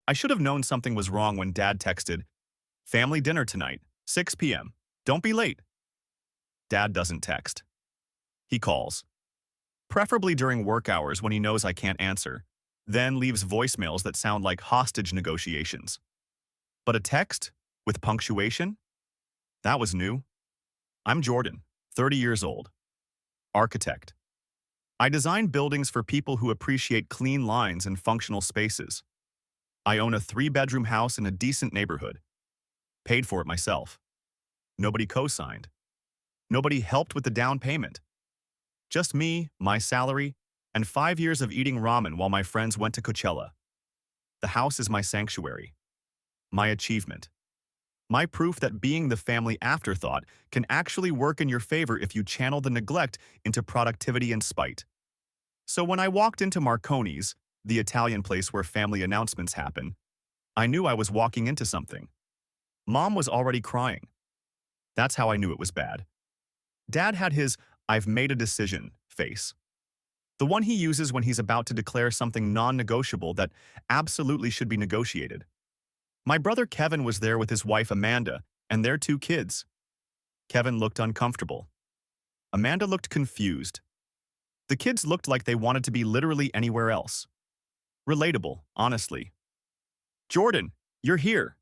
I should have known something was wrong when Dad texted, "Family dinner tonight, 6 p.m. Don't be late." Dad doesn't text. He calls, preferably during work hours when he knows I can't answer, then leaves voicemails that sound like hostage negotiations. But a text with punctuation? That was new. I'm Jordan, 30 years old, architect. I design buildings for people who appreciate clean lines and functional spaces. I own a 3-bedroom house in a decent neighborhood. Paid for it myself. Nobody co-signed. Nobody helped with the down payment. Just me, my salary, and 5 years of eating ramen while my friends went to Coachella. The house is my sanctuary. My achievement. My proof that being the family afterthought can actually work in your favor if you channel the neglect into productivity and spite. So when I walked into Marconi's, the Italian place where family announcements happen, I knew I was walking into something. Mom was already crying. That's how I knew it was bad. Dad had his "I've made a decision" face. The one he uses when he's about to declare something non-negotiable that absolutely should be negotiated. My brother Kevin was there with his wife Amanda and their 2 kids. Kevin looked uncomfortable. Amanda looked confused. The kids looked like they wanted to be literally anywhere else. Relatable, honestly. "Jordan, you're here."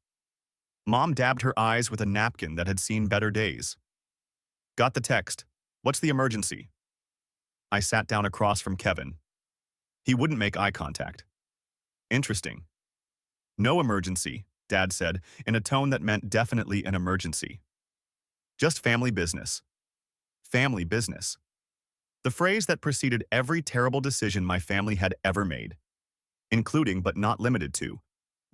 Mom dabbed her eyes with a napkin that had seen better days. "Got the text. What's the emergency?" I sat down across from Kevin. He wouldn't make eye contact. Interesting. "No emergency," Dad said, in a tone that meant definitely an emergency. "Just family business." Family business. The phrase that preceded every terrible decision my family had ever made, including but not limited to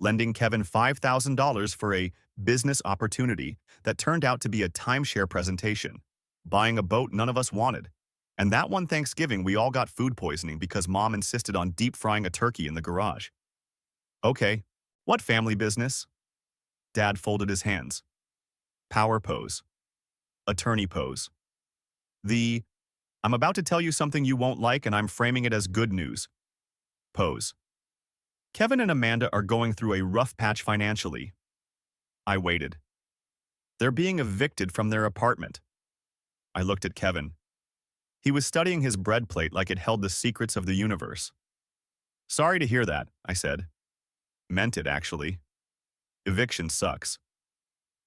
lending Kevin $5,000 for a business opportunity that turned out to be a timeshare presentation, buying a boat none of us wanted, and that one Thanksgiving we all got food poisoning because Mom insisted on deep frying a turkey in the garage. "Okay, what family business?" Dad folded his hands. Power pose. Attorney pose. The "I'm about to tell you something you won't like and I'm framing it as good news" pose. Kevin and Amanda are going through a rough patch financially. I waited. They're being evicted from their apartment. I looked at Kevin. He was studying his bread plate like it held the secrets of the universe. "Sorry to hear that," I said. Meant it, actually. Eviction sucks.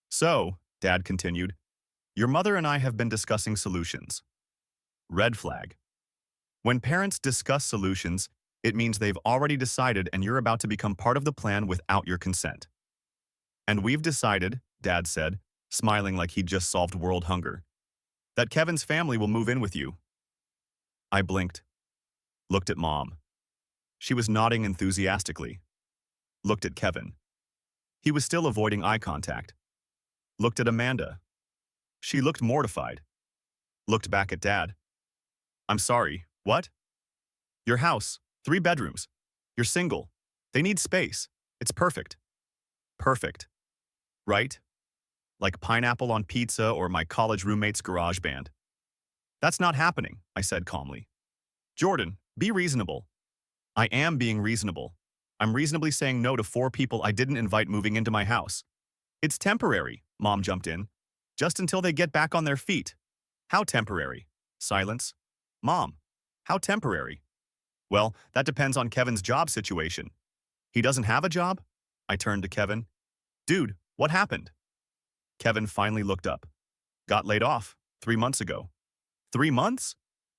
"So," Dad continued, "your mother and I have been discussing solutions." Red flag. When parents discuss solutions, it means they've already decided and you're about to become part of the plan without your consent. "And we've decided," Dad said, smiling like he'd just solved world hunger, "that Kevin's family will move in with you." I blinked. Looked at Mom. She was nodding enthusiastically. Looked at Kevin. He was still avoiding eye contact. Looked at Amanda. She looked mortified. Looked back at Dad. "I'm sorry, what?" "Your house, 3 bedrooms. You're single. They need space. It's perfect." Perfect. Right? Like pineapple on pizza or my college roommate's garage band. "That's not happening," I said calmly. "Jordan, be reasonable." "I am being reasonable. I'm reasonably saying no to 4 people I didn't invite moving into my house." "It's temporary," Mom jumped in. "Just until they get back on their feet." "How temporary?" Silence. "Mom, how temporary?" "Well, that depends on Kevin's job situation." "He doesn't have a job?" I turned to Kevin. "Dude, what happened?" Kevin finally looked up. "Got laid off 3 months ago." 3 months?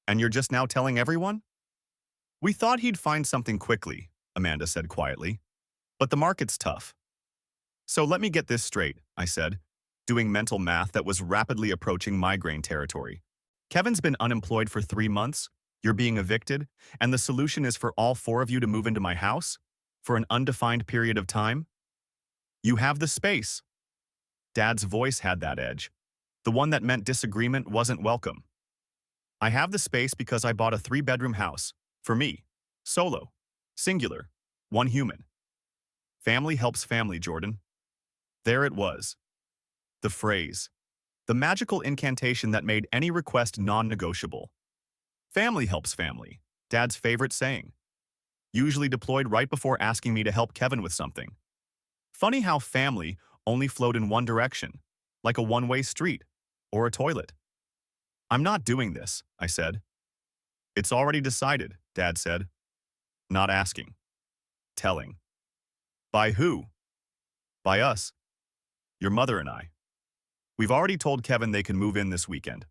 And you're just now telling everyone?" "We thought he'd find something quickly," Amanda said quietly. "But the market's tough." "So let me get this straight," I said, doing mental math that was rapidly approaching migraine territory. "Kevin's been unemployed for 3 months, you're being evicted, and the solution is for all 4 of you to move into my house? For an undefined period of time? You have the space." Dad's voice had that edge, the one that meant disagreement wasn't welcome. "I have the space because I bought a 3-bedroom house. For me. Solo. Singular. 1 human. Family helps family, Jordan." There it was. The phrase. The magical incantation that made any request non-negotiable. Family helps family. Dad's favorite saying. usually deployed right before asking me to help Kevin with something. Funny how family only flowed in one direction, like a one-way street or a toilet. I'm not doing this, I said. It's already decided, Dad said. Not asking. Telling. By who? By us. Your mother and I. We've already told Kevin they can move in this weekend.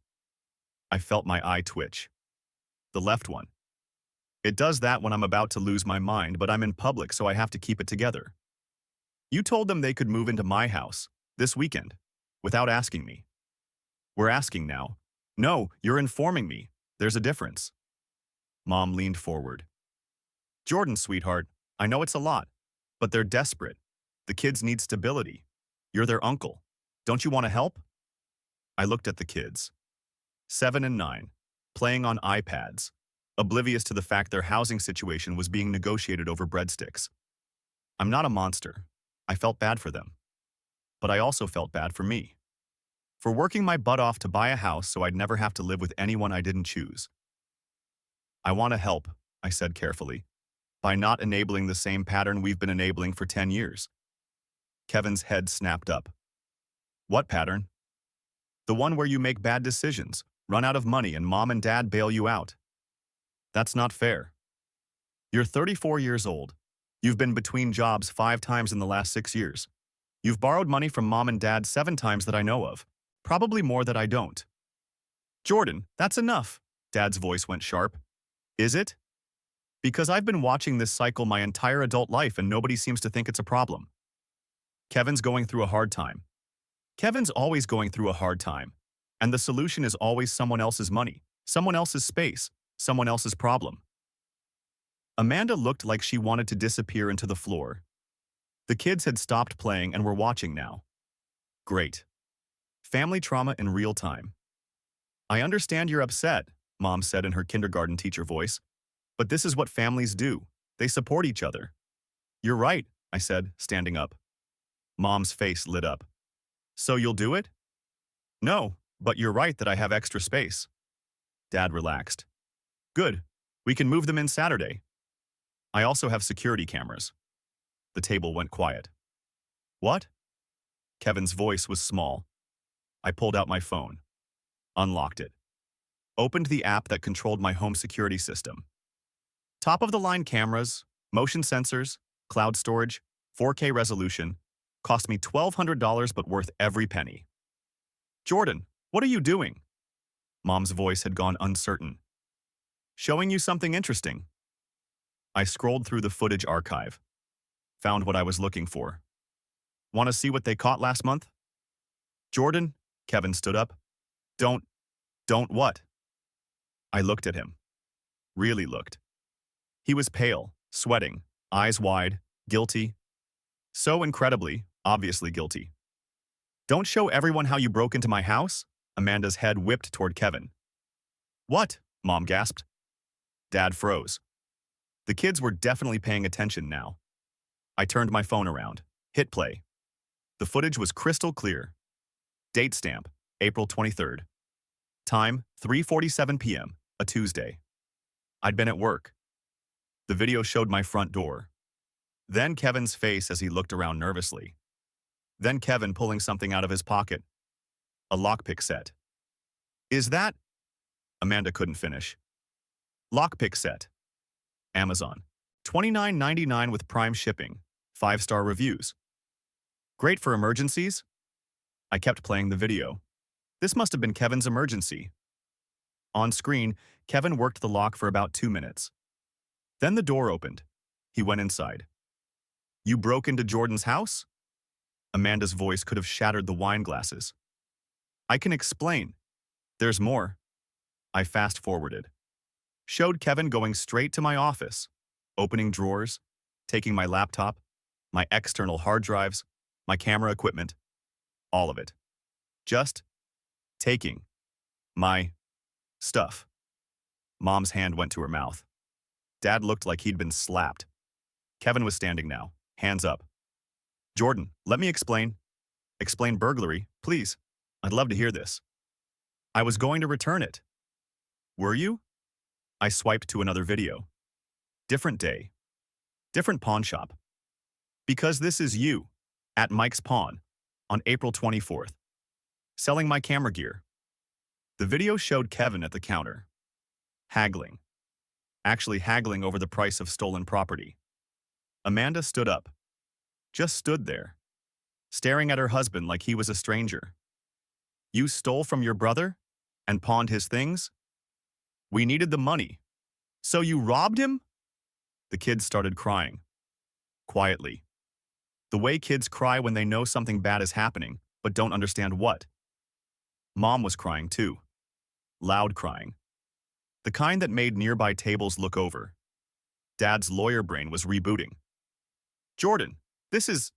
I felt my eye twitch. The left one. It does that when I'm about to lose my mind, but I'm in public, so I have to keep it together. You told them they could move into my house this weekend without asking me. We're asking now. No, you're informing me. There's a difference. Mom leaned forward. Jordan, sweetheart, I know it's a lot, but they're desperate. The kids need stability. You're their uncle. Don't you want to help? I looked at the kids. 7 and 9, playing on iPads, oblivious to the fact their housing situation was being negotiated over breadsticks. I'm not a monster. I felt bad for them. But I also felt bad for me. For working my butt off to buy a house so I'd never have to live with anyone I didn't choose. I want to help, I said carefully, by not enabling the same pattern we've been enabling for 10 years. Kevin's head snapped up. What pattern? The one where you make bad decisions, run out of money, and mom and dad bail you out. That's not fair. You're 34 years old. You've been between jobs 5 times in the last 6 years. You've borrowed money from mom and dad 7 times that I know of, probably more that I don't. Jordan, that's enough, Dad's voice went sharp. Is it? Because I've been watching this cycle my entire adult life and nobody seems to think it's a problem. Kevin's going through a hard time. Kevin's always going through a hard time, and the solution is always someone else's money, someone else's space, someone else's problem. Amanda looked like she wanted to disappear into the floor. The kids had stopped playing and were watching now. Great. Family trauma in real time. I understand you're upset, Mom said in her kindergarten teacher voice, but this is what families do. They support each other. You're right, I said, standing up. Mom's face lit up. So you'll do it? No, but you're right that I have extra space. Dad relaxed. Good. We can move them in Saturday. I also have security cameras. The table went quiet. What? Kevin's voice was small. I pulled out my phone, unlocked it, opened the app that controlled my home security system. Top-of-the-line cameras, motion sensors, cloud storage, 4K resolution, cost me $1,200 but worth every penny. Jordan, what are you doing? Mom's voice had gone uncertain. Showing you something interesting. I scrolled through the footage archive. Found what I was looking for. Want to see what they caught last month? Jordan, Kevin stood up. Don't what? I looked at him. Really looked. He was pale, sweating, eyes wide, guilty. So incredibly, obviously guilty. Don't show everyone how you broke into my house? Amanda's head whipped toward Kevin. What? Mom gasped. Dad froze. The kids were definitely paying attention now. I turned my phone around, hit play. The footage was crystal clear. Date stamp, April 23rd. Time, 3:47 p.m., a Tuesday. I'd been at work. The video showed my front door. Then Kevin's face as he looked around nervously. Then Kevin pulling something out of his pocket. A lockpick set. Is that? Amanda couldn't finish. Lockpick set. Amazon. $29.99 with Prime shipping. 5-star reviews. Great for emergencies? I kept playing the video. This must have been Kevin's emergency. On screen, Kevin worked the lock for about 2 minutes. Then the door opened. He went inside. You broke into Jordan's house? Amanda's voice could have shattered the wine glasses. I can explain. There's more. I fast-forwarded. Showed Kevin going straight to my office, opening drawers, taking my laptop, my external hard drives, my camera equipment, all of it. Just taking my stuff. Mom's hand went to her mouth. Dad looked like he'd been slapped. Kevin was standing now, hands up. Jordan, let me explain. Explain burglary, please. I'd love to hear this. I was going to return it. Were you? I swiped to another video. Different day. Different pawn shop. Because this is you. At Mike's Pawn. On April 24th. Selling my camera gear. The video showed Kevin at the counter. Haggling. Actually haggling over the price of stolen property. Amanda stood up. Just stood there. Staring at her husband like he was a stranger. You stole from your brother? And pawned his things? We needed the money. So you robbed him? The kids started crying. Quietly. The way kids cry when they know something bad is happening, but don't understand what. Mom was crying too. Loud crying. The kind that made nearby tables look over. Dad's lawyer brain was rebooting. Jordan, this is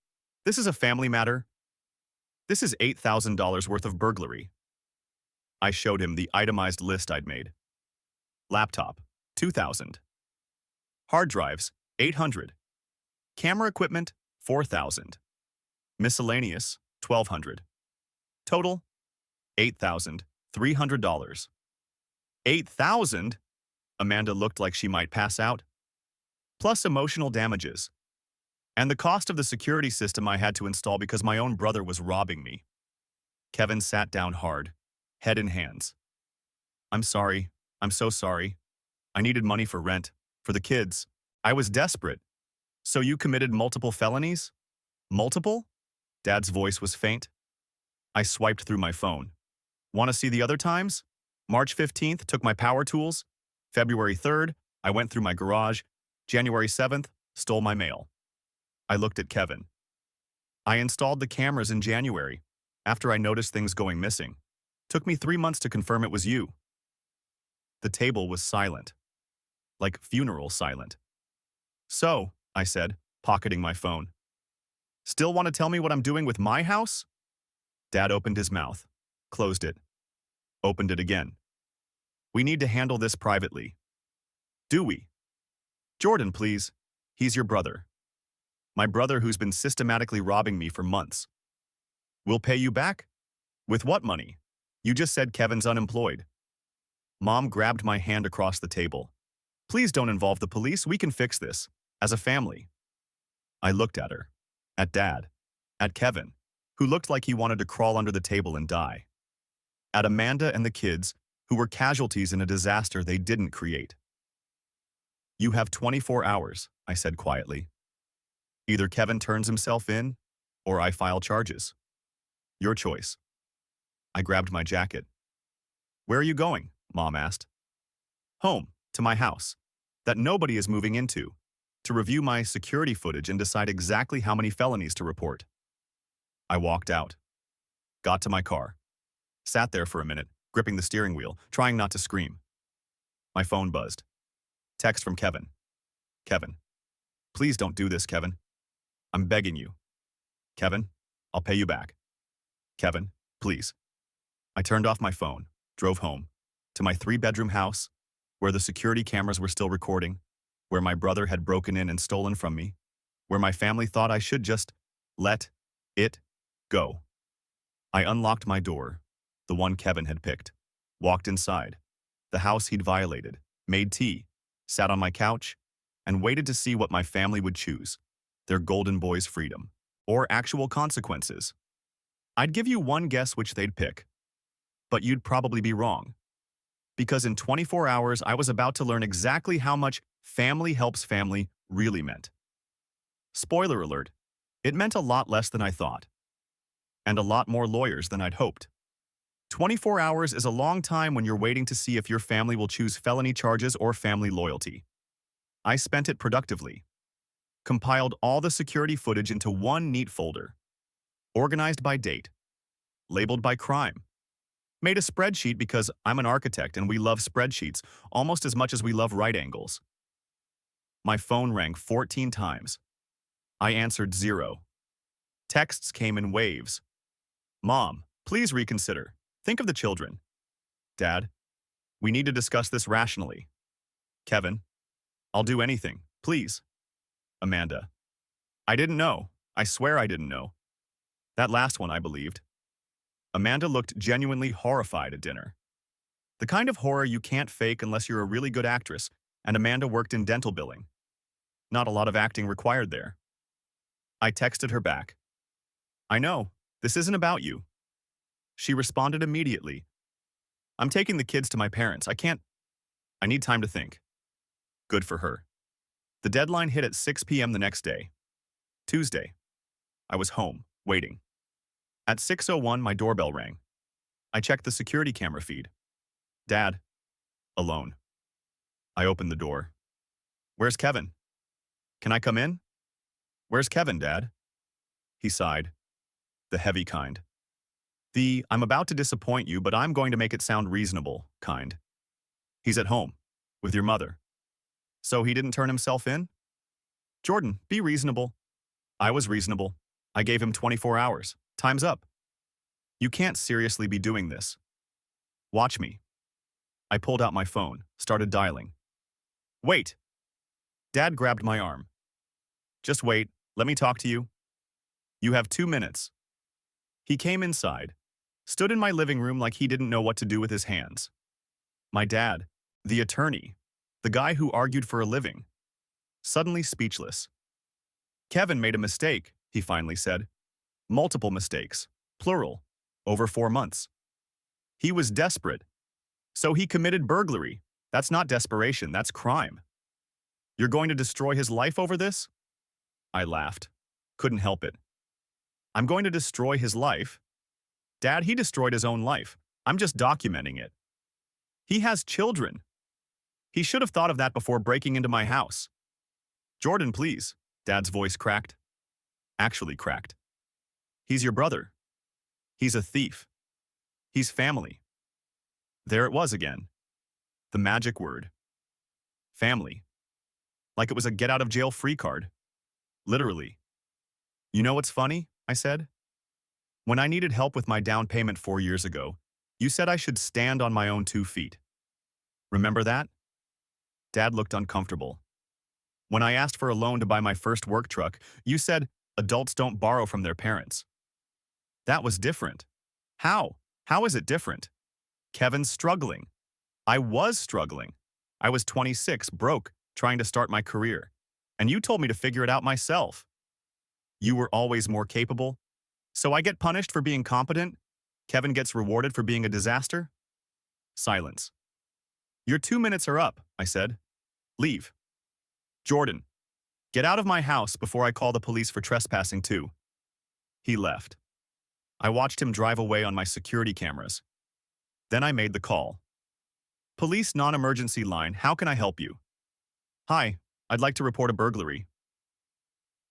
a family matter. This is $8,000 worth of burglary. I showed him the itemized list I'd made. Laptop, $2,000. Hard drives, $800. Camera equipment, $4,000. Miscellaneous, $1,200. Total, $8,300. $8,000? Amanda looked like she might pass out. Plus emotional damages. And the cost of the security system I had to install because my own brother was robbing me. Kevin sat down hard, head in hands. I'm sorry. I'm so sorry. I needed money for rent, for the kids. I was desperate. So you committed multiple felonies? Multiple? Dad's voice was faint. I swiped through my phone. Want to see the other times? March 15th, took my power tools. February 3rd, I went through my garage. January 7th, stole my mail. I looked at Kevin. I installed the cameras in January, after I noticed things going missing. Took me 3 months to confirm it was you. The table was silent. Like funeral silent. So, I said, pocketing my phone. Still want to tell me what I'm doing with my house? Dad opened his mouth, closed it, opened it again. We need to handle this privately. Do we? Jordan, please. He's your brother. My brother who's been systematically robbing me for months. We'll pay you back? With what money? You just said Kevin's unemployed. Mom grabbed my hand across the table. Please don't involve the police. We can fix this. As a family. I looked at her. At Dad. At Kevin, who looked like he wanted to crawl under the table and die. At Amanda and the kids, who were casualties in a disaster they didn't create. You have 24 hours, I said quietly. Either Kevin turns himself in, or I file charges. Your choice. I grabbed my jacket. Where are you going? Mom asked. Home, to my house, that nobody is moving into, to review my security footage and decide exactly how many felonies to report. I walked out. Got to my car. Sat there for a minute, gripping the steering wheel, trying not to scream. My phone buzzed. Text from Kevin. Kevin. Please don't do this, Kevin. I'm begging you. Kevin, I'll pay you back. Kevin, please. I turned off my phone, drove home, to my 3-bedroom house, where the security cameras were still recording, where my brother had broken in and stolen from me, where my family thought I should just let it go. I unlocked my door, the one Kevin had picked, walked inside, the house he'd violated, made tea, sat on my couch, and waited to see what my family would choose, their golden boy's freedom, or actual consequences. I'd give you one guess which they'd pick, but you'd probably be wrong. Because in 24 hours, I was about to learn exactly how much family helps family really meant. Spoiler alert, it meant a lot less than I thought. And a lot more lawyers than I'd hoped. 24 hours is a long time when you're waiting to see if your family will choose felony charges or family loyalty. I spent it productively. Compiled all the security footage into one neat folder. Organized by date. Labeled by crime. Made a spreadsheet because I'm an architect and we love spreadsheets almost as much as we love right angles. My phone rang 14 times. I answered 0. Texts came in waves. Mom, please reconsider. Think of the children. Dad, we need to discuss this rationally. Kevin, I'll do anything, please. Amanda, I didn't know. I swear I didn't know. That last one I believed. Amanda looked genuinely horrified at dinner. The kind of horror you can't fake unless you're a really good actress, and Amanda worked in dental billing. Not a lot of acting required there. I texted her back. I know, this isn't about you. She responded immediately. I'm taking the kids to my parents. I need time to think. Good for her. The deadline hit at 6 p.m. the next day. Tuesday. I was home, waiting. At 6:01, my doorbell rang. I checked the security camera feed. Dad. Alone. I opened the door. Where's Kevin? Can I come in? Where's Kevin, Dad? He sighed. The heavy kind. I'm about to disappoint you, but I'm going to make it sound reasonable kind. He's at home, with your mother. So he didn't turn himself in? Jordan, be reasonable. I was reasonable. I gave him 24 hours. Time's up. You can't seriously be doing this. Watch me. I pulled out my phone, started dialing. Wait. Dad grabbed my arm. Just wait, let me talk to you. You have 2 minutes. He came inside, stood in my living room like he didn't know what to do with his hands. My dad, the attorney, the guy who argued for a living, suddenly speechless. Kevin made a mistake, he finally said. Multiple mistakes, plural, over 4 months. He was desperate. So he committed burglary. That's not desperation, that's crime. You're going to destroy his life over this? I laughed. Couldn't help it. I'm going to destroy his life? Dad, he destroyed his own life. I'm just documenting it. He has children. He should have thought of that before breaking into my house. Jordan, please. Dad's voice cracked. Actually cracked. He's your brother. He's a thief. He's family. There it was again. The magic word. Family. Like it was a get-out-of-jail-free card. Literally. You know what's funny? I said. When I needed help with my down payment 4 years ago, you said I should stand on my own 2 feet. Remember that? Dad looked uncomfortable. When I asked for a loan to buy my first work truck, you said adults don't borrow from their parents. That was different. How? How is it different? Kevin's struggling. I was struggling. I was 26, broke, trying to start my career. And you told me to figure it out myself. You were always more capable. So I get punished for being competent? Kevin gets rewarded for being a disaster? Silence. Your 2 minutes are up, I said. Leave. Jordan, get out of my house before I call the police for trespassing too. He left. I watched him drive away on my security cameras. Then I made the call. Police non-emergency line, how can I help you? Hi, I'd like to report a burglary.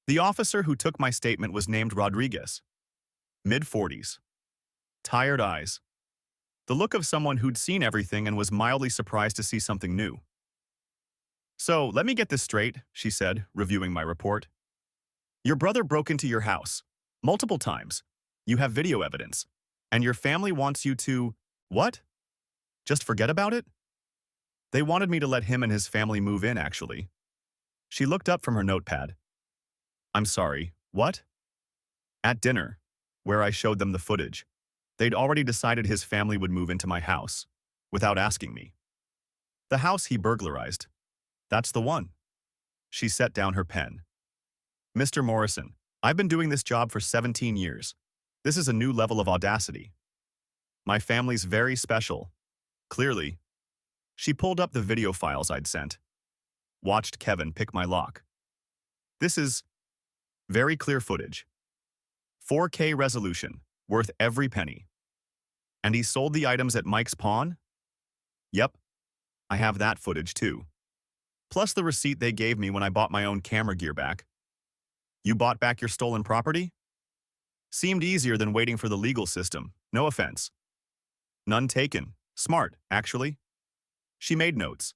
The officer who took my statement was named Rodriguez. Mid-40s. Tired eyes. The look of someone who'd seen everything and was mildly surprised to see something new. So, let me get this straight, she said, reviewing my report. Your brother broke into your house. Multiple times. You have video evidence. And your family wants you to… What? Just forget about it? They wanted me to let him and his family move in, actually. She looked up from her notepad. I'm sorry, what? At dinner, where I showed them the footage, they'd already decided his family would move into my house, without asking me. The house he burglarized. That's the one. She set down her pen. Mr. Morrison, I've been doing this job for 17 years. This is a new level of audacity. My family's very special. Clearly. She pulled up the video files I'd sent. Watched Kevin pick my lock. This is very clear footage. 4K resolution, worth every penny. And he sold the items at Mike's Pawn? Yep, I have that footage too. Plus the receipt they gave me when I bought my own camera gear back. You bought back your stolen property? Seemed easier than waiting for the legal system, no offense. None taken. Smart, actually. She made notes.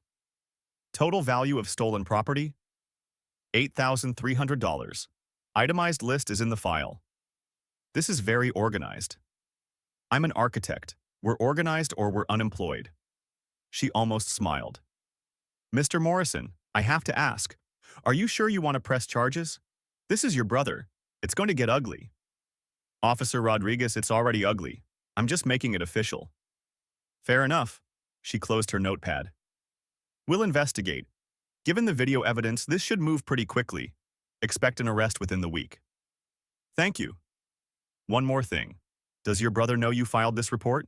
Total value of stolen property? $8,300. Itemized list is in the file. This is very organized. I'm an architect. We're organized or we're unemployed. She almost smiled. Mr. Morrison, I have to ask, are you sure you want to press charges? This is your brother. It's going to get ugly. Officer Rodriguez, it's already ugly. I'm just making it official. Fair enough. She closed her notepad. We'll investigate. Given the video evidence, this should move pretty quickly. Expect an arrest within the week. Thank you. One more thing. Does your brother know you filed this report?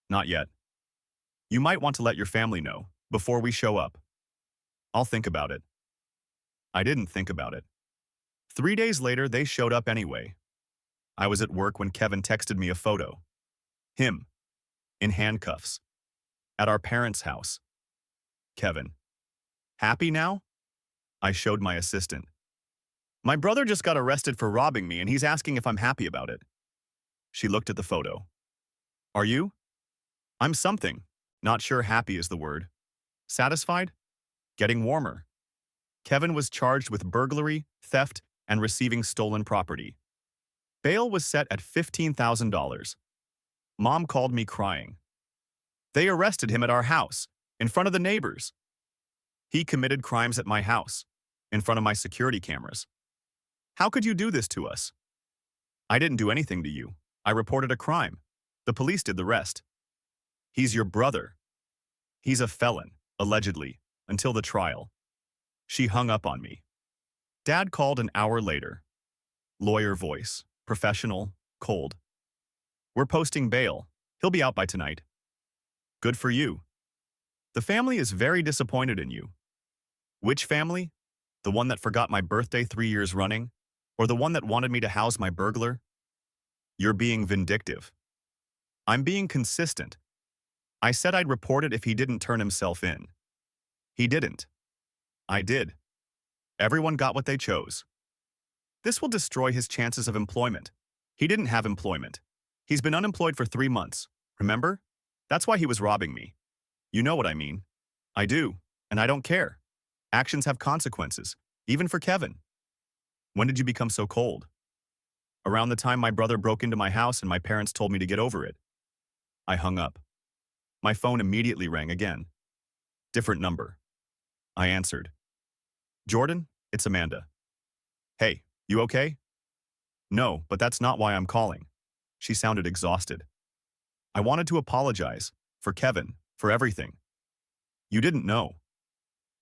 Not yet. You might want to let your family know before we show up. I'll think about it. I didn't think about it. 3 days later, they showed up anyway. I was at work when Kevin texted me a photo. Him, in handcuffs, at our parents' house. Kevin. Happy now? I showed my assistant. My brother just got arrested for robbing me and he's asking if I'm happy about it. She looked at the photo. Are you? I'm something. Not sure happy is the word. Satisfied? Getting warmer. Kevin was charged with burglary, theft, and receiving stolen property. Bail was set at $15,000. Mom called me crying. They arrested him at our house, in front of the neighbors. He committed crimes at my house, in front of my security cameras. How could you do this to us? I didn't do anything to you. I reported a crime. The police did the rest. He's your brother. He's a felon, allegedly, until the trial. She hung up on me. Dad called an hour later. Lawyer voice, professional, cold. We're posting bail. He'll be out by tonight. Good for you. The family is very disappointed in you. Which family? The one that forgot my birthday 3 years running? Or the one that wanted me to house my burglar? You're being vindictive. I'm being consistent. I said I'd report it if he didn't turn himself in. He didn't. I did. Everyone got what they chose. This will destroy his chances of employment. He didn't have employment. He's been unemployed for 3 months, remember? That's why he was robbing me. You know what I mean. I do, and I don't care. Actions have consequences, even for Kevin. When did you become so cold? Around the time my brother broke into my house and my parents told me to get over it. I hung up. My phone immediately rang again. Different number. I answered. Jordan, it's Amanda. Hey, you okay? No, but that's not why I'm calling. She sounded exhausted. I wanted to apologize, for Kevin, for everything. You didn't know.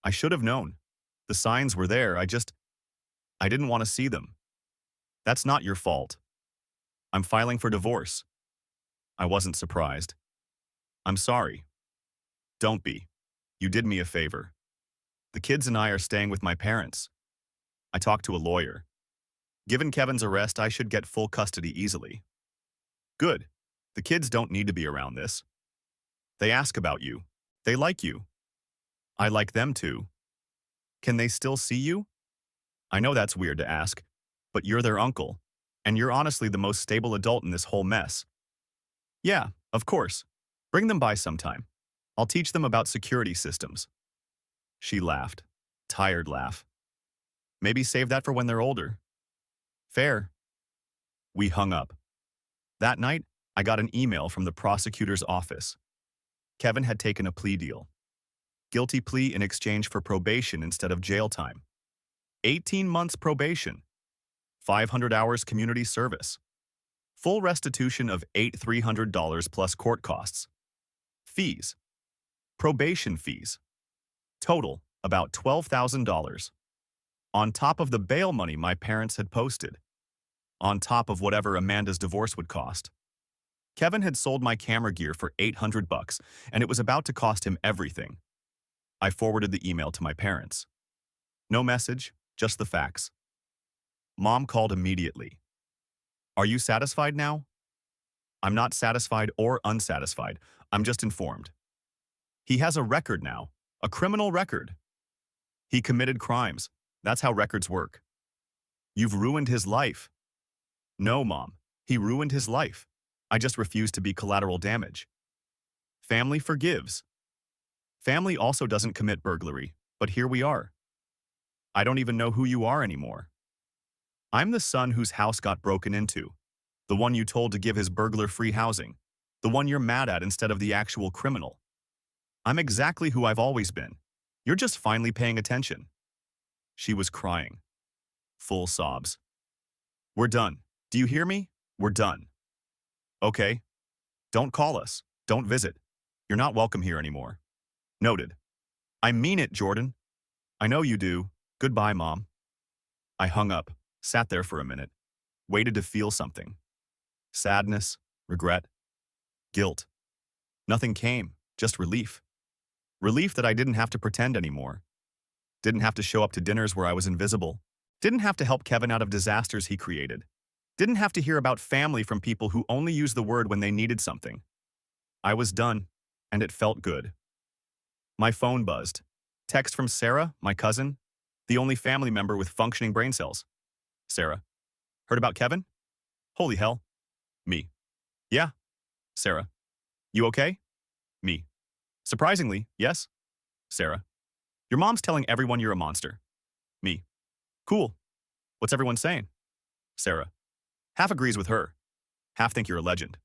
I should have known. The signs were there, I didn't want to see them. That's not your fault. I'm filing for divorce. I wasn't surprised. I'm sorry. Don't be. You did me a favor. The kids and I are staying with my parents. I talked to a lawyer. Given Kevin's arrest, I should get full custody easily. Good. The kids don't need to be around this. They ask about you. They like you. I like them too. Can they still see you? I know that's weird to ask, but you're their uncle, and you're honestly the most stable adult in this whole mess. Yeah, of course. Bring them by sometime. I'll teach them about security systems. She laughed. Tired laugh. Maybe save that for when they're older. Fair. We hung up. That night, I got an email from the prosecutor's office. Kevin had taken a plea deal. Guilty plea in exchange for probation instead of jail time. 18 months probation. 500 hours community service. Full restitution of $8,300 plus court costs. Fees. Probation fees. Total, about $12,000. On top of the bail money my parents had posted. On top of whatever Amanda's divorce would cost. Kevin had sold my camera gear for $800, and it was about to cost him everything. I forwarded the email to my parents. No message, just the facts. Mom called immediately. Are you satisfied now? I'm not satisfied or unsatisfied. I'm just informed. He has a record now, a criminal record. He committed crimes. That's how records work. You've ruined his life. No, Mom, he ruined his life. I just refuse to be collateral damage. Family forgives. Family also doesn't commit burglary, but here we are. I don't even know who you are anymore. I'm the son whose house got broken into, the one you told to give his burglar free housing, the one you're mad at instead of the actual criminal. I'm exactly who I've always been. You're just finally paying attention. She was crying. Full sobs. We're done. Do you hear me? We're done. Okay. Don't call us. Don't visit. You're not welcome here anymore. Noted. I mean it, Jordan. I know you do. Goodbye, Mom. I hung up, sat there for a minute, waited to feel something. Sadness, regret, guilt. Nothing came, just relief. Relief that I didn't have to pretend anymore. Didn't have to show up to dinners where I was invisible. Didn't have to help Kevin out of disasters he created. Didn't have to hear about family from people who only used the word when they needed something. I was done, and it felt good. My phone buzzed. Text from Sarah, my cousin, the only family member with functioning brain cells. Sarah. Heard about Kevin? Holy hell. Me. Yeah. Sarah. You okay? Me. Surprisingly, yes. Sarah. Your mom's telling everyone you're a monster. Me. Cool. What's everyone saying? Sarah. Half agrees with her. Half think you're a legend.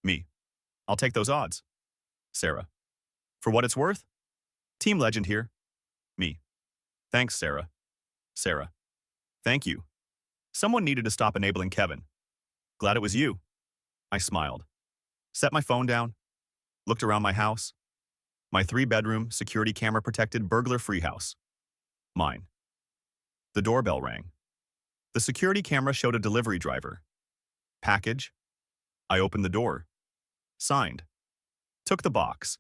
Me. I'll take those odds. Sarah. For what it's worth? Team legend here. Me. Thanks, Sarah. Sarah. Thank you. Someone needed to stop enabling Kevin. Glad it was you. I smiled. Set my phone down. Looked around my house. My 3-bedroom, security camera-protected, burglar-free house. Mine. The doorbell rang. The security camera showed a delivery driver. Package. I opened the door. Signed. Took the box.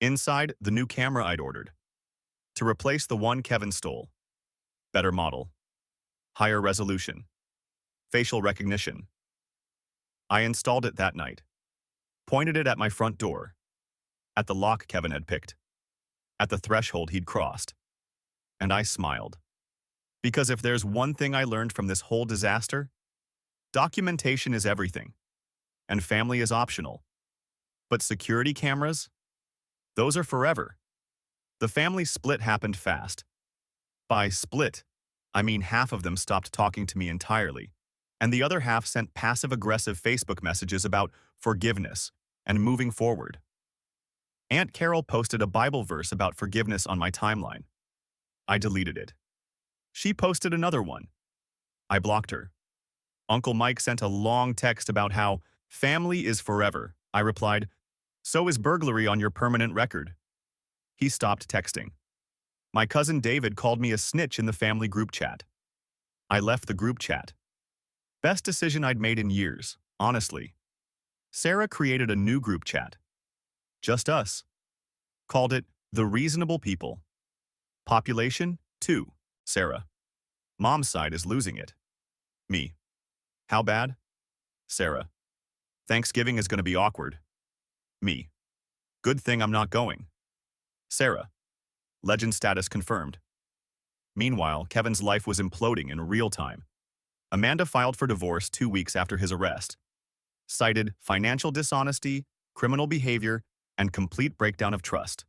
Inside, the new camera I'd ordered. To replace the one Kevin stole. Better model. Higher resolution. Facial recognition. I installed it that night. Pointed it at my front door. At the lock Kevin had picked. At the threshold he'd crossed. And I smiled. Because if there's one thing I learned from this whole disaster, documentation is everything. And family is optional. But security cameras? Those are forever. The family split happened fast. By split, I mean half of them stopped talking to me entirely, and the other half sent passive-aggressive Facebook messages about forgiveness and moving forward. Aunt Carol posted a Bible verse about forgiveness on my timeline. I deleted it. She posted another one. I blocked her. Uncle Mike sent a long text about how family is forever. I replied, so is burglary on your permanent record. He stopped texting. My cousin David called me a snitch in the family group chat. I left the group chat. Best decision I'd made in years, honestly. Sarah created a new group chat. Just us. Called it The Reasonable People. Population, 2. Sarah. Mom's side is losing it. Me. How bad? Sarah. Thanksgiving is going to be awkward. Me. Good thing I'm not going. Sarah. Legend status confirmed. Meanwhile, Kevin's life was imploding in real time. Amanda filed for divorce 2 weeks after his arrest. Cited financial dishonesty, criminal behavior, and complete breakdown of trust.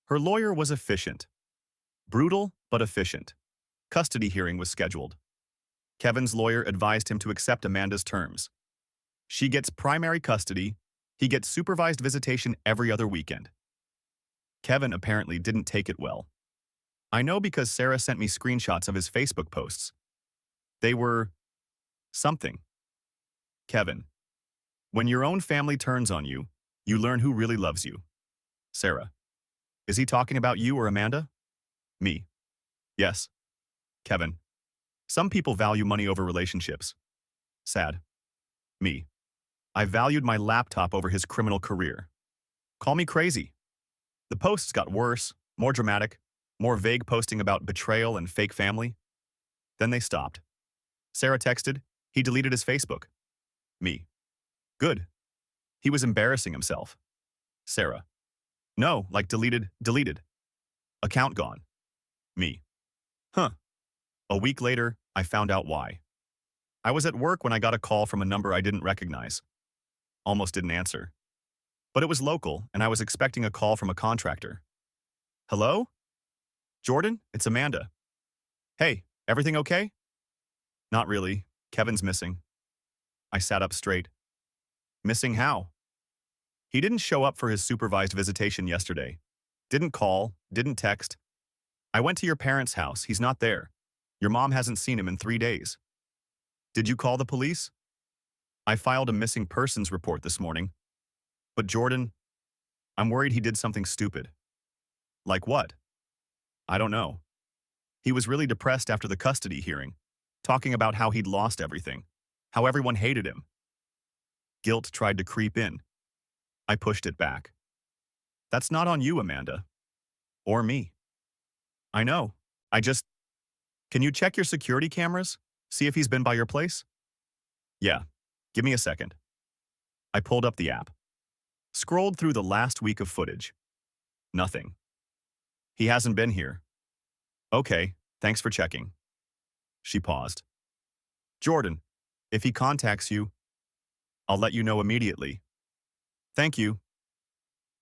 Her lawyer was efficient. Brutal, but efficient. Custody hearing was scheduled. Kevin's lawyer advised him to accept Amanda's terms. She gets primary custody. He gets supervised visitation every other weekend. Kevin apparently didn't take it well. I know because Sarah sent me screenshots of his Facebook posts. They were something. Kevin. When your own family turns on you, you learn who really loves you. Sarah. Is he talking about you or Amanda? Me. Yes. Kevin. Some people value money over relationships. Sad. Me. I valued my laptop over his criminal career. Call me crazy. The posts got worse, more dramatic, more vague, posting about betrayal and fake family. Then they stopped. Sarah texted, he deleted his Facebook. Me. Good. He was embarrassing himself. Sarah. No, like deleted. Account gone. Me. Huh. A week later, I found out why. I was at work when I got a call from a number I didn't recognize. Almost didn't answer. But it was local, and I was expecting a call from a contractor. Hello? Jordan, it's Amanda. Hey, everything okay? Not really. Kevin's missing. I sat up straight. Missing how? He didn't show up for his supervised visitation yesterday. Didn't call, didn't text. I went to your parents' house. He's not there. Your mom hasn't seen him in 3 days. Did you call the police? I filed a missing persons report this morning. But Jordan, I'm worried he did something stupid. Like what? I don't know. He was really depressed after the custody hearing, talking about how he'd lost everything, how everyone hated him. Guilt tried to creep in. I pushed it back. That's not on you, Amanda. Or me. I know. I just... Can you check your security cameras? See if he's been by your place? Yeah. Give me a second. I pulled up the app. Scrolled through the last week of footage. Nothing. He hasn't been here. Okay, thanks for checking. She paused. Jordan, if he contacts you, I'll let you know immediately. Thank you.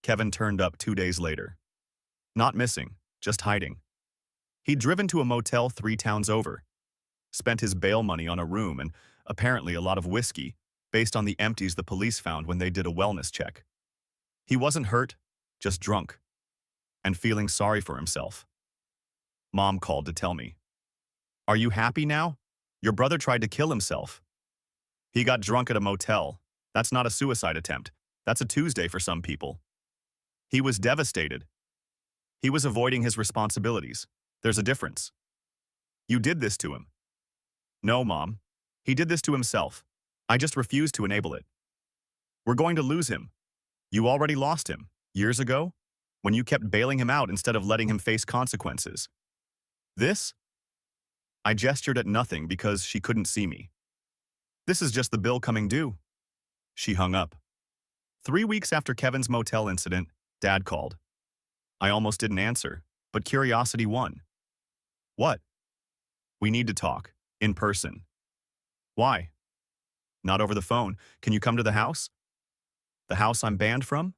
Kevin turned up 2 days later. Not missing, just hiding. He'd driven to a motel 3 towns over, spent his bail money on a room and apparently a lot of whiskey, based on the empties the police found when they did a wellness check. He wasn't hurt, just drunk, and feeling sorry for himself. Mom called to tell me. Are you happy now? Your brother tried to kill himself. He got drunk at a motel. That's not a suicide attempt. That's a Tuesday for some people. He was devastated. He was avoiding his responsibilities. There's a difference. You did this to him. No, Mom. He did this to himself. I just refuse to enable it. We're going to lose him. You already lost him, years ago, when you kept bailing him out instead of letting him face consequences. This? I gestured at nothing because she couldn't see me. This is just the bill coming due. She hung up. 3 weeks after Kevin's motel incident, Dad called. I almost didn't answer, but curiosity won. What? We need to talk, in person. Why? Not over the phone. Can you come to the house? The house I'm banned from?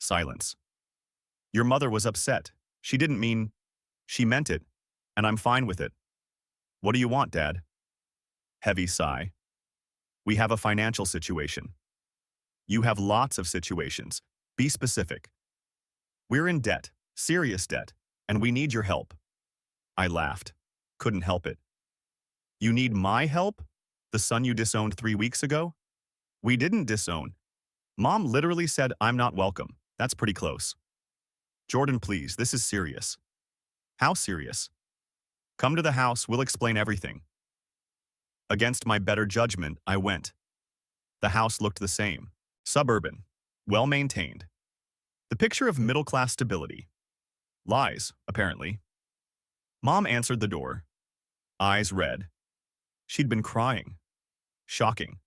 Silence. Your mother was upset. She didn't mean... She meant it, and I'm fine with it. What do you want, Dad? Heavy sigh. We have a financial situation. You have lots of situations. Be specific. We're in debt, serious debt, and we need your help. I laughed. Couldn't help it. You need my help? The son you disowned 3 weeks ago? We didn't disown. Mom literally said I'm not welcome. That's pretty close. Jordan, please, this is serious. How serious? Come to the house, we'll explain everything. Against my better judgment, I went. The house looked the same. Suburban. Well-maintained. The picture of middle-class stability. Lies, apparently. Mom answered the door. Eyes red. She'd been crying. Shocking.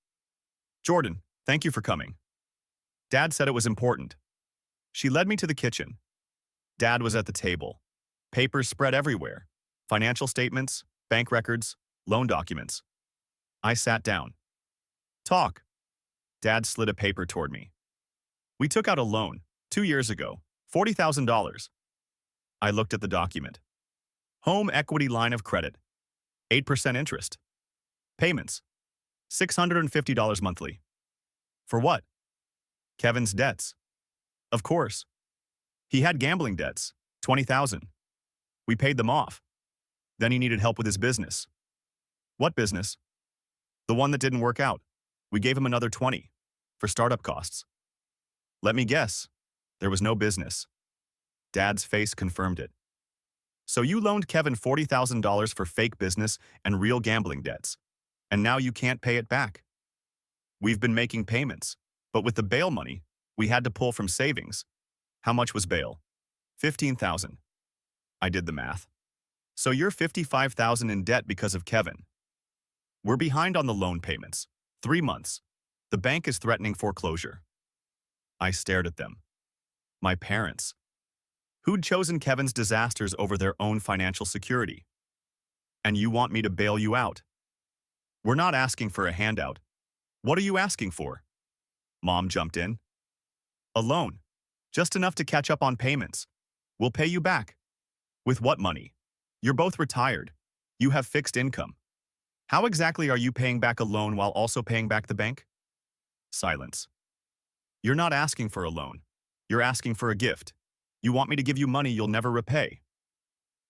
Jordan, thank you for coming. Dad said it was important. She led me to the kitchen. Dad was at the table. Papers spread everywhere. Financial statements, bank records, loan documents. I sat down. Talk. Dad slid a paper toward me. We took out a loan 2 years ago, $40,000. I looked at the document. Home equity line of credit, 8% interest. Payments, $650 monthly. For what? Kevin's debts. Of course. He had gambling debts, $20,000. We paid them off. Then he needed help with his business. What business? The one that didn't work out. We gave him another $20 for startup costs. Let me guess. There was no business. Dad's face confirmed it. So you loaned Kevin $40,000 for fake business and real gambling debts, and now you can't pay it back. We've been making payments, but with the bail money, we had to pull from savings. How much was bail? $15,000. I did the math. So you're $55,000 in debt because of Kevin. We're behind on the loan payments. 3 months. The bank is threatening foreclosure. I stared at them. My parents. Who'd chosen Kevin's disasters over their own financial security. And you want me to bail you out? We're not asking for a handout. What are you asking for? Mom jumped in. A loan. Just enough to catch up on payments. We'll pay you back. With what money? You're both retired. You have fixed income. How exactly are you paying back a loan while also paying back the bank? Silence. You're not asking for a loan. You're asking for a gift. You want me to give you money you'll never repay.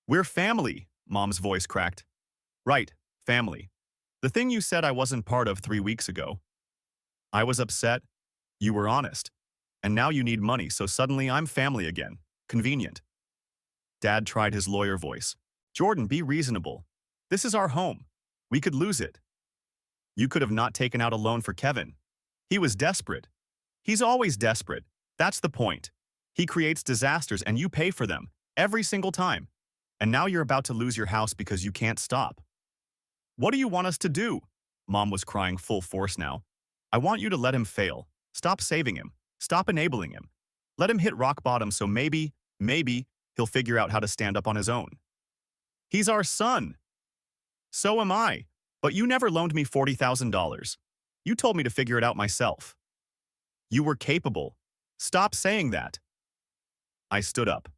We're family, Mom's voice cracked. Right, family. The thing you said I wasn't part of 3 weeks ago. I was upset. You were honest. And now you need money, so suddenly I'm family again. Convenient. Dad tried his lawyer voice. Jordan, be reasonable. This is our home. We could lose it. You could have not taken out a loan for Kevin. He was desperate. He's always desperate. That's the point. He creates disasters and you pay for them, every single time. And now you're about to lose your house because you can't stop. What do you want us to do? Mom was crying full force now. I want you to let him fail. Stop saving him. Stop enabling him. Let him hit rock bottom so maybe he'll figure out how to stand up on his own. He's our son. So am I. But you never loaned me $40,000. You told me to figure it out myself. You were capable. Stop saying that. I stood up.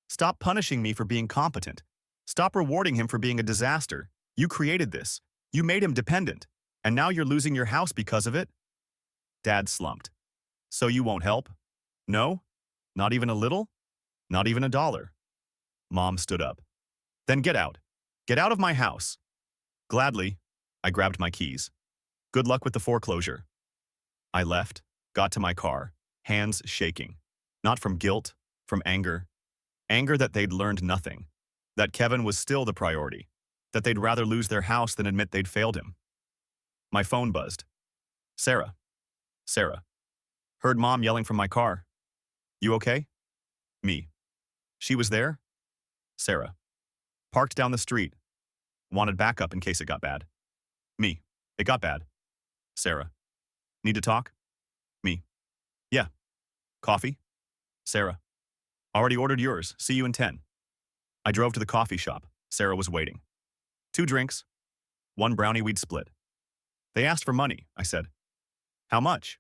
Stop punishing me for being competent. Stop rewarding him for being a disaster. You created this. You made him dependent. And now you're losing your house because of it? Dad slumped. So you won't help? No? Not even a little? Not even $1? Mom stood up. Then get out. Get out of my house. Gladly, I grabbed my keys. Good luck with the foreclosure. I left, got to my car, hands shaking. Not from guilt, from anger. Anger that they'd learned nothing. That Kevin was still the priority. That they'd rather lose their house than admit they'd failed him. My phone buzzed. Sarah. Sarah. Heard Mom yelling from my car. You okay? Me. She was there? Sarah. Parked down the street. Wanted backup in case it got bad. Me. It got bad. Sarah. Need to talk? Me. Yeah. Coffee? Sarah. Already ordered yours. See you in 10. I drove to the coffee shop. Sarah was waiting. 2 drinks. 1 brownie we'd split. They asked for money, I said. How much?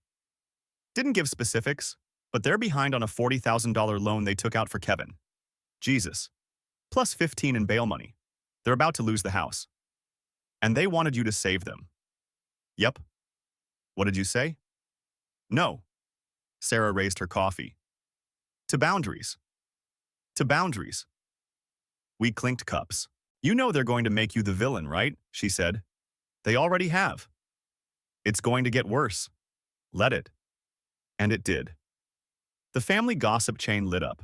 Didn't give specifics, but they're behind on a $40,000 loan they took out for Kevin. Jesus. Plus 15 in bail money. They're about to lose the house. And they wanted you to save them. Yep. What did you say? No. Sarah raised her coffee. To boundaries. To boundaries. We clinked cups. You know they're going to make you the villain, right? She said. They already have. It's going to get worse. Let it. And it did. The family gossip chain lit up.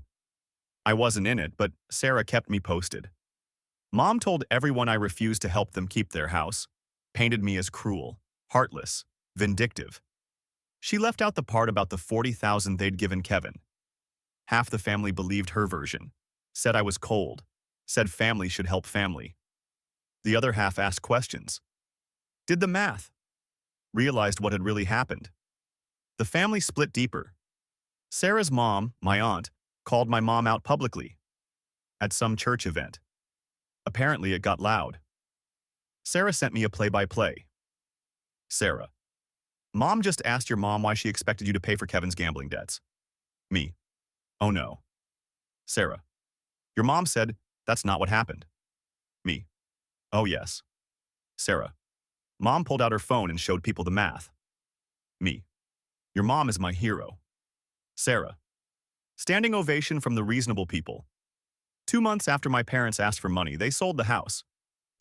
I wasn't in it, but Sarah kept me posted. Mom told everyone I refused to help them keep their house, painted me as cruel, heartless, vindictive. She left out the part about the $40,000 they'd given Kevin. Half the family believed her version, said I was cold, said family should help family. The other half asked questions. Did the math. Realized what had really happened. The family split deeper. Sarah's mom, my aunt, called my mom out publicly. At some church event. Apparently it got loud. Sarah sent me a play-by-play. Sarah. Mom just asked your mom why she expected you to pay for Kevin's gambling debts. Me. Oh no. Sarah. Your mom said that's not what happened. Me. Oh yes. Sarah. Mom pulled out her phone and showed people the math. Me. Your mom is my hero. Sarah. Standing ovation from the reasonable people. 2 months after my parents asked for money, they sold the house.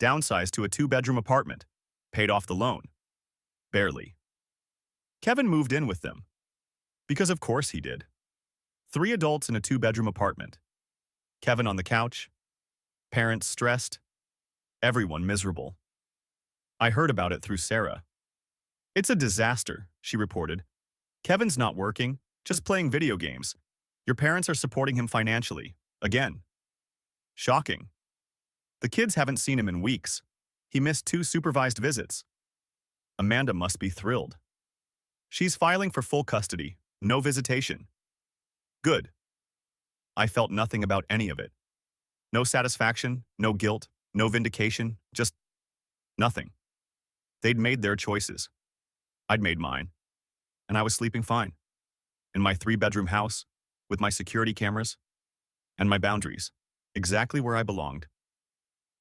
Downsized to a 2-bedroom apartment. Paid off the loan. Barely. Kevin moved in with them. Because of course he did. 3 adults in a 2-bedroom apartment. Kevin on the couch. Parents stressed. Everyone miserable. I heard about it through Sarah. It's a disaster, she reported. Kevin's not working, just playing video games. Your parents are supporting him financially. Again. Shocking. The kids haven't seen him in weeks. He missed 2 supervised visits. Amanda must be thrilled. She's filing for full custody, no visitation. Good. I felt nothing about any of it. No satisfaction, no guilt, no vindication, just nothing. They'd made their choices. I'd made mine. And I was sleeping fine. In my 3-bedroom house, with my security cameras, and my boundaries, exactly where I belonged.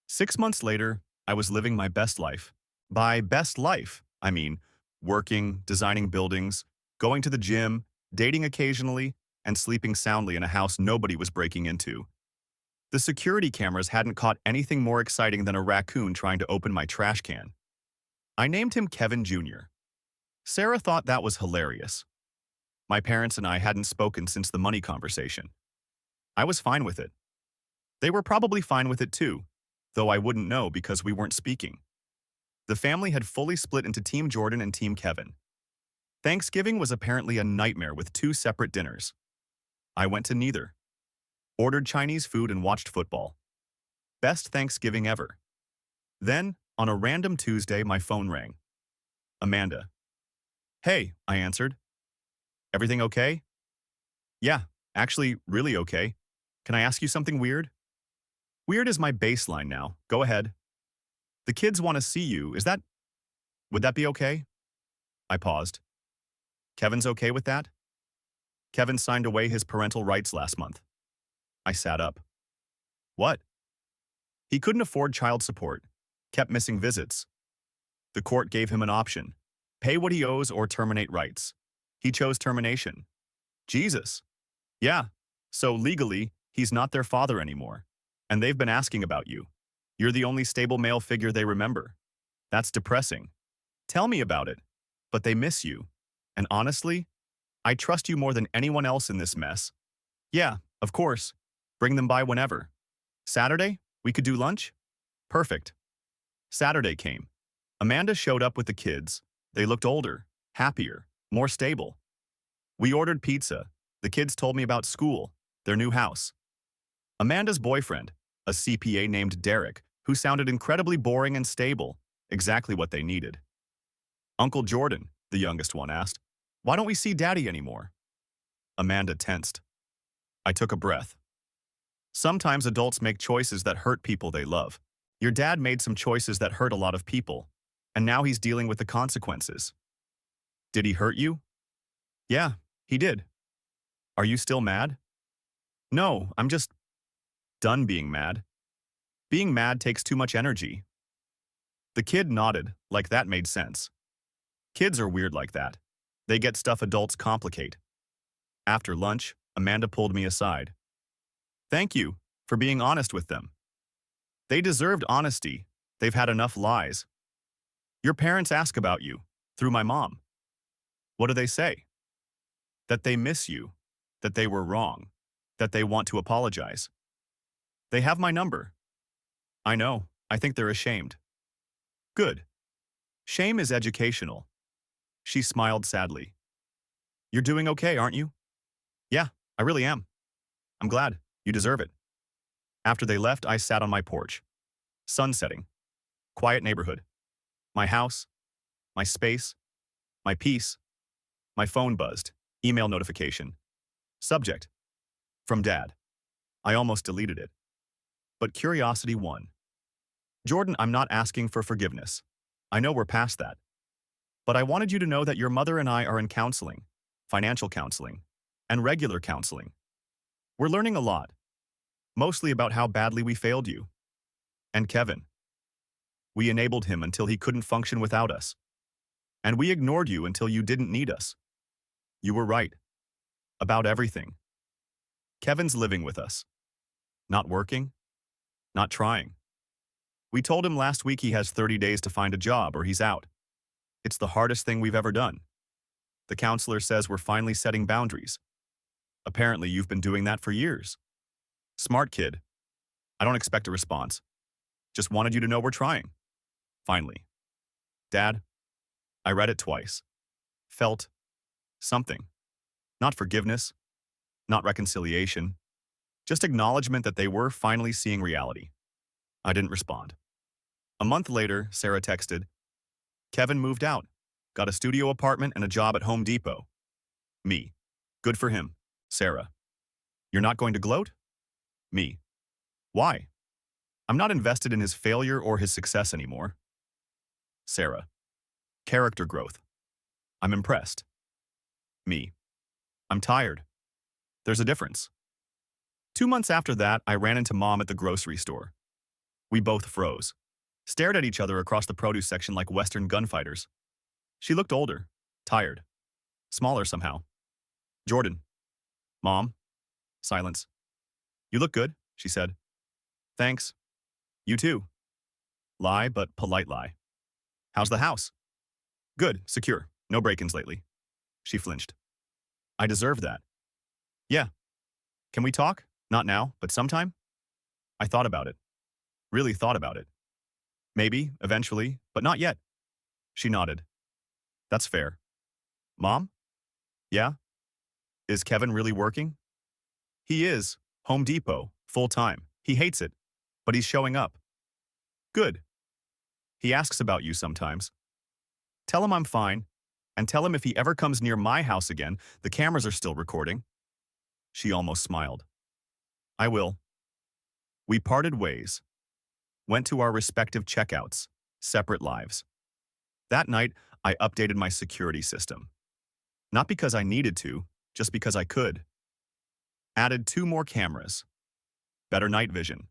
6 months later, I was living my best life. By best life, I mean working, designing buildings, going to the gym, dating occasionally, and sleeping soundly in a house nobody was breaking into. The security cameras hadn't caught anything more exciting than a raccoon trying to open my trash can. I named him Kevin Jr. Sarah thought that was hilarious. My parents and I hadn't spoken since the money conversation. I was fine with it. They were probably fine with it too, though I wouldn't know because we weren't speaking. The family had fully split into Team Jordan and Team Kevin. Thanksgiving was apparently a nightmare with two separate dinners. I went to neither. Ordered Chinese food and watched football. Best Thanksgiving ever. Then, on a random Tuesday, my phone rang. Amanda. Hey, I answered. Everything okay? Yeah, actually, really okay. Can I ask you something weird? Weird is my baseline now. Go ahead. The kids want to see you. Would that be okay? I paused. Kevin's okay with that? Kevin signed away his parental rights last month. I sat up. What? He couldn't afford child support, kept missing visits. The court gave him an option. Pay what he owes or terminate rights. He chose termination. Jesus. Yeah, so legally, he's not their father anymore. And they've been asking about you. You're the only stable male figure they remember. That's depressing. Tell me about it. But they miss you. And honestly, I trust you more than anyone else in this mess. Yeah, of course. Bring them by whenever. Saturday? We could do lunch? Perfect. Saturday came. Amanda showed up with the kids. They looked older, happier, more stable. We ordered pizza. The kids told me about school, their new house. Amanda's boyfriend, a CPA named Derek, who sounded incredibly boring and stable, exactly what they needed. Uncle Jordan, the youngest one, asked, "Why don't we see Daddy anymore?" Amanda tensed. I took a breath. Sometimes adults make choices that hurt people they love. Your dad made some choices that hurt a lot of people, and now he's dealing with the consequences. Did he hurt you? Yeah, he did. Are you still mad? No, I'm just done being mad. Being mad takes too much energy. The kid nodded, like that made sense. Kids are weird like that. They get stuff adults complicate. After lunch, Amanda pulled me aside. Thank you for being honest with them. They deserved honesty. They've had enough lies. Your parents ask about you, through my mom. What do they say? That they miss you, that they were wrong, that they want to apologize. They have my number. I know, I think they're ashamed. Good. Shame is educational. She smiled sadly. You're doing okay, aren't you? Yeah, I really am. I'm glad. You deserve it. After they left, I sat on my porch. Sun setting. Quiet neighborhood. My house. My space. My peace. My phone buzzed. Email notification. Subject. From Dad. I almost deleted it. But curiosity won. Jordan, I'm not asking for forgiveness. I know we're past that. But I wanted you to know that your mother and I are in counseling, financial counseling, and regular counseling. We're learning a lot, mostly about how badly we failed you. And Kevin. We enabled him until he couldn't function without us. And we ignored you until you didn't need us. You were right. About everything. Kevin's living with us. Not working. Not trying. We told him last week he has 30 days to find a job or he's out. It's the hardest thing we've ever done. The counselor says we're finally setting boundaries. Apparently, you've been doing that for years. Smart kid. I don't expect a response. Just wanted you to know we're trying. Finally. Dad, I read it twice. Felt something. Not forgiveness. Not reconciliation. Just acknowledgement that they were finally seeing reality. I didn't respond. A month later, Sarah texted, Kevin moved out. Got a studio apartment and a job at Home Depot. Me. Good for him. Sarah. You're not going to gloat? Me. Why? I'm not invested in his failure or his success anymore. Sarah. Character growth. I'm impressed. Me. I'm tired. There's a difference. 2 months after that, I ran into Mom at the grocery store. We both froze, stared at each other across the produce section like Western gunfighters. She looked older, tired, smaller somehow. Jordan. Mom. Silence. You look good, she said. Thanks. You too. Lie, but polite lie. How's the house? Good, secure. No break-ins lately. She flinched. I deserve that. Yeah. Can we talk? Not now, but sometime? I thought about it. Really thought about it. Maybe, eventually, but not yet. She nodded. That's fair. Mom? Yeah? Is Kevin really working? He is. Home Depot, full time. He hates it, but he's showing up. Good. He asks about you sometimes. Tell him I'm fine, and tell him if he ever comes near my house again, the cameras are still recording. She almost smiled. I will. We parted ways, went to our respective checkouts, separate lives. That night, I updated my security system. Not because I needed to, just because I could. Added 2 more cameras, better night vision,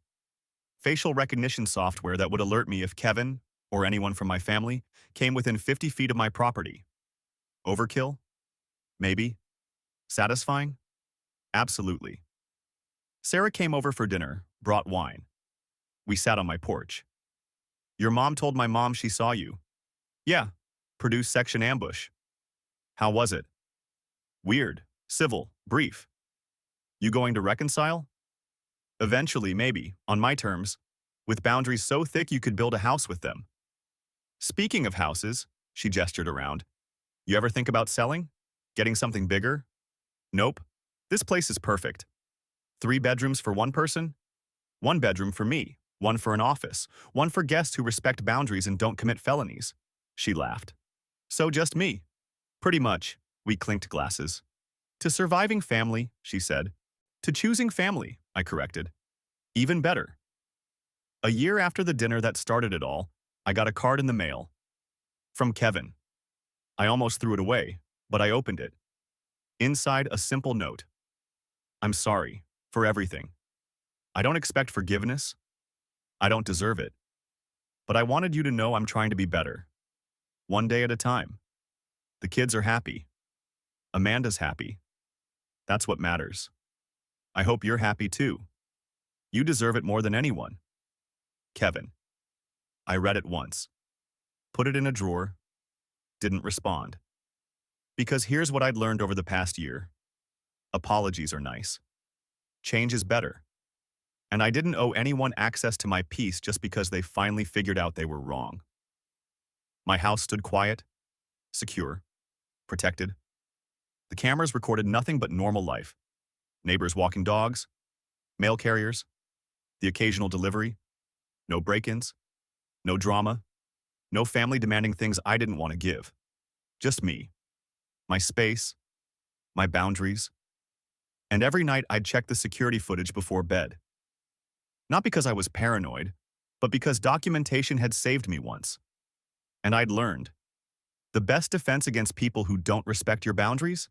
facial recognition software that would alert me if Kevin, or anyone from my family, came within 50 feet of my property. Overkill? Maybe. Satisfying? Absolutely. Sarah came over for dinner, brought wine. We sat on my porch. Your mom told my mom she saw you. Yeah, produced section ambush. How was it? Weird, civil, brief. You going to reconcile? Eventually, maybe, on my terms, with boundaries so thick you could build a house with them. Speaking of houses, she gestured around. You ever think about selling? Getting something bigger? Nope. This place is perfect. 3 bedrooms for one person? 1 bedroom for me, 1 for an office, 1 for guests who respect boundaries and don't commit felonies. She laughed. So just me. Pretty much, we clinked glasses. To surviving family, she said. To choosing family, I corrected. Even better. A year after the dinner that started it all, I got a card in the mail. From Kevin. I almost threw it away, but I opened it. Inside, a simple note. I'm sorry for everything. I don't expect forgiveness. I don't deserve it. But I wanted you to know I'm trying to be better. One day at a time. The kids are happy. Amanda's happy. That's what matters. I hope you're happy too. You deserve it more than anyone. Kevin. I read it once. Put it in a drawer. Didn't respond. Because here's what I'd learned over the past year. Apologies are nice. Change is better. And I didn't owe anyone access to my peace just because they finally figured out they were wrong. My house stood quiet, secure, protected. The cameras recorded nothing but normal life. Neighbors walking dogs, mail carriers, the occasional delivery, no break-ins, no drama, no family demanding things I didn't want to give. Just me, my space, my boundaries. And every night I'd check the security footage before bed. Not because I was paranoid, but because documentation had saved me once. And I'd learned, the best defense against people who don't respect your boundaries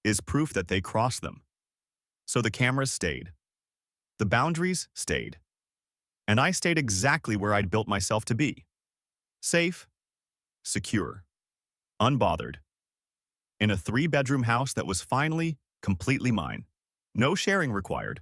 is proof that they cross them. So the cameras stayed. The boundaries stayed. And I stayed exactly where I'd built myself to be. Safe, secure, unbothered. In a 3-bedroom house that was finally completely mine. No sharing required.